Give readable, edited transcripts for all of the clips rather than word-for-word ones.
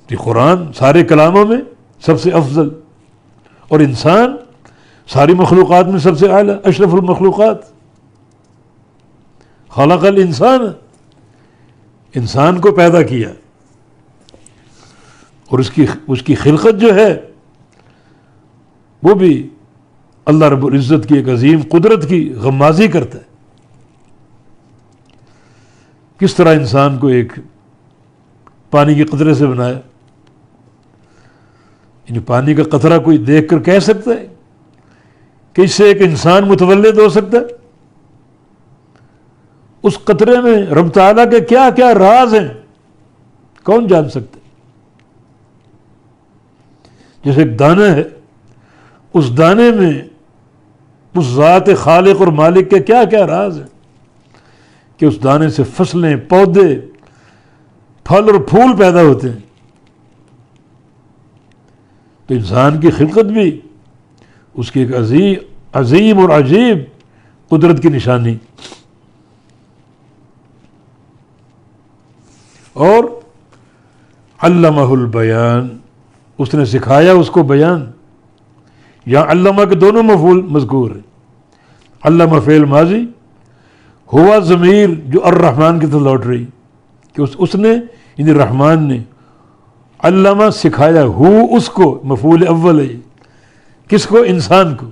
کہ قرآن سارے کلاموں میں سب سے افضل، اور انسان ساری مخلوقات میں سب سے اعلیٰ، اشرف المخلوقات. خلق الانسان، انسان کو پیدا کیا، اور اس کی خلقت جو ہے وہ بھی اللہ رب العزت کی ایک عظیم قدرت کی غمازی کرتا ہے. کس طرح انسان کو ایک پانی کے قطرے سے بنایا. یعنی پانی کا قطرہ کوئی دیکھ کر کہہ سکتا ہے کہ اس سے ایک انسان متولد ہو سکتا ہے؟ اس قطرے میں رب تعالیٰ کے کیا کیا راز ہیں کون جان سکتا ہے؟ جیسے ایک دانہ ہے، اس دانے میں اس ذات خالق اور مالک کے کیا کیا راز ہیں کہ اس دانے سے فصلیں، پودے، پھل اور پھول پیدا ہوتے ہیں. تو انسان کی خلقت بھی اس کی ایک عظیم اور عجیب قدرت کی نشانی. اور علمہ البیان، اس نے سکھایا اس کو بیان. یہاں علمہ کے دونوں مفعول مذکور ہیں. علمہ فعل ماضی، ہوا ضمیر جو الرحمن کی طرف لوٹ رہی کہ اس نے یعنی رحمان نے، علمہ سکھایا، ہو اس کو مفعول اول ہے. کس کو؟ انسان کو.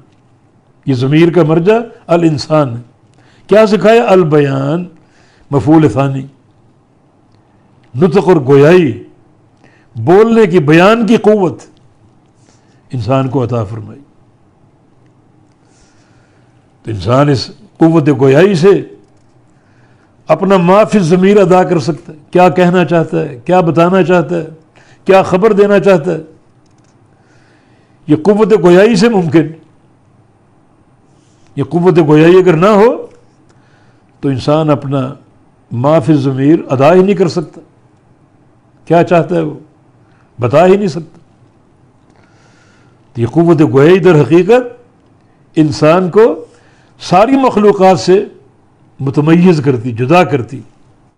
یہ ضمیر کا مرجع الانسان ہے. کیا سکھایا؟ البیان مفعول ثانی. نطق اور گویائی، بولنے کی، بیان کی قوت انسان کو عطا فرمائی. تو انسان اس قوت گویائی سے اپنا ما فی الضمیر ادا کر سکتا ہے. کیا کہنا چاہتا ہے، کیا بتانا چاہتا ہے، کیا خبر دینا چاہتا ہے، یہ قوت گویائی سے ممکن. یہ قوت گویائی اگر نہ ہو تو انسان اپنا ما فی الضمیر ادا ہی نہیں کر سکتا. کیا چاہتا ہے وہ بتا ہی نہیں سکتا. یہ قوت گویائی در حقیقت انسان کو ساری مخلوقات سے متمیز کرتی، جدا کرتی.